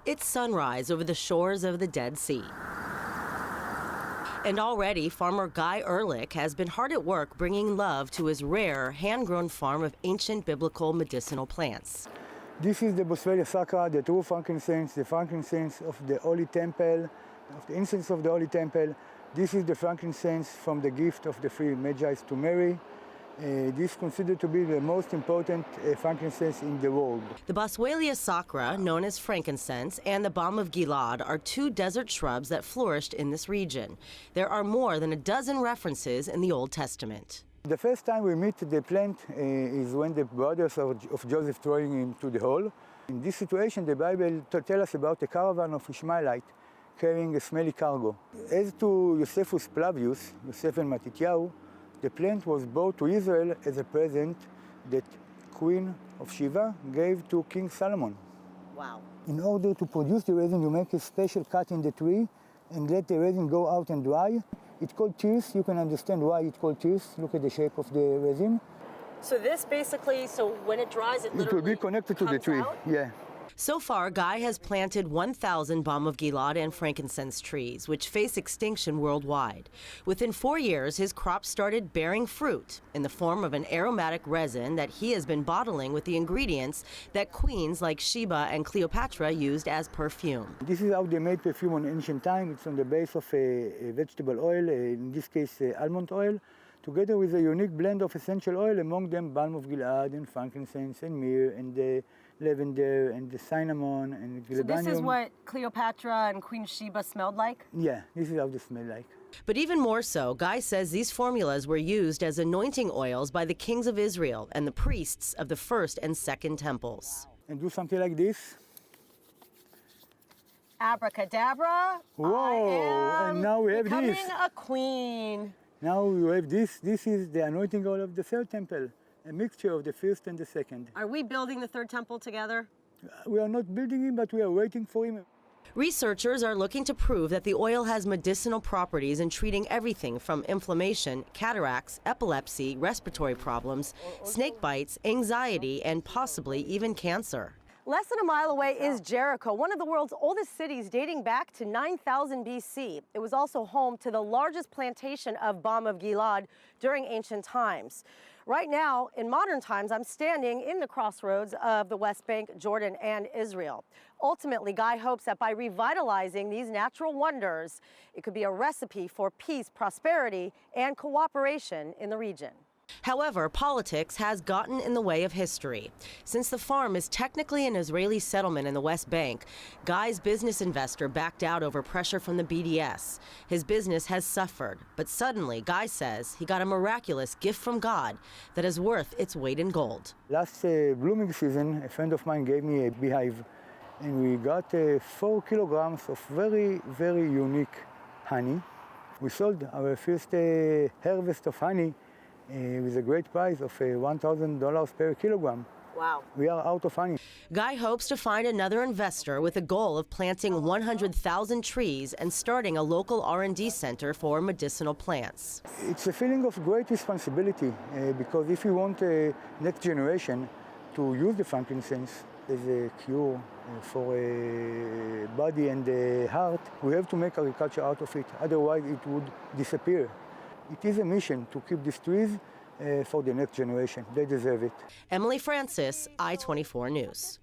It's sunrise over the shores of the Dead Sea. And already, farmer Guy Ehrlich has been hard at work bringing love to his rare, hand-grown farm of ancient biblical medicinal plants. This is the Boswellia sacra, the true frankincense, the frankincense of the Holy Temple, of the incense of the Holy Temple. This is the frankincense from the gift of the three Magi to Mary. This is considered to be the most important frankincense in the world. The Boswellia sacra, known as frankincense, and the balm of Gilead are two desert shrubs that flourished in this region. There are more than a dozen references in the Old Testament. The first time we meet the plant is when the brothers of Joseph throwing him to the hole. In this situation, the Bible tells us about a caravan of Ishmaelites carrying a smelly cargo. As to Josephus Flavius, Yosef and Matityahu, the plant was brought to Israel as a present that Queen of Sheba gave to King Solomon. Wow. In order to produce the resin, you make a special cut in the tree and let the resin go out and dry. It's called tears. You can understand why it's called tears. Look at the shape of the resin. So this basically, when it dries, it literally will be connected to the tree. Out? Yeah. So far, Guy has planted 1,000 balm of Gilead and frankincense trees, which face extinction worldwide. Within 4 years, his crop started bearing fruit in the form of an aromatic resin that he has been bottling with the ingredients that queens like Sheba and Cleopatra used as perfume. This is how they made perfume in ancient time. It's on the base of a vegetable oil, in this case almond oil, together with a unique blend of essential oil, among them balm of Gilead and frankincense and myrrh and the lavender and the cinnamon and the So this is what Cleopatra and Queen Sheba smelled like? Yeah, this is how they smell like. But even more so, Guy says these formulas were used as anointing oils by the kings of Israel and the priests of the first and second temples. And do something like this. Abracadabra, whoa, and now we have becoming this. a queen. Now you have this. This is the anointing oil of the third temple, a mixture of the first and the second. Are we building the third temple together? We are not building him, but we are waiting for him. Researchers are looking to prove that the oil has medicinal properties in treating everything from inflammation, cataracts, epilepsy, respiratory problems, snake bites, anxiety, and possibly even cancer. Less than a mile away is Jericho, one of the world's oldest cities dating back to 9000 BC. It was also home to the largest plantation of balm of Gilead during ancient times. Right now, in modern times, I'm standing in the crossroads of the West Bank, Jordan, and Israel. Ultimately, Guy hopes that by revitalizing these natural wonders, it could be a recipe for peace, prosperity, and cooperation in the region. However, politics has gotten in the way of history. Since the farm is technically an Israeli settlement in the West Bank, Guy's business investor backed out over pressure from the BDS. His business has suffered, but suddenly, Guy says he got a miraculous gift from God that is worth its weight in gold. Last blooming season, a friend of mine gave me a beehive, and we got 4 kilograms of very, very unique honey. We sold our first harvest of honey with a great price of $1,000 per kilogram. Wow. We are out of honey. Guy hopes to find another investor with a goal of planting 100,000 trees and starting a local R&D center for medicinal plants. It's a feeling of great responsibility because if we want the next generation to use the frankincense as a cure for a body and the heart, we have to make agriculture out of it. Otherwise, it would disappear. It is a mission to keep these trees for the next generation. They deserve it. Emily Francis, I-24 News.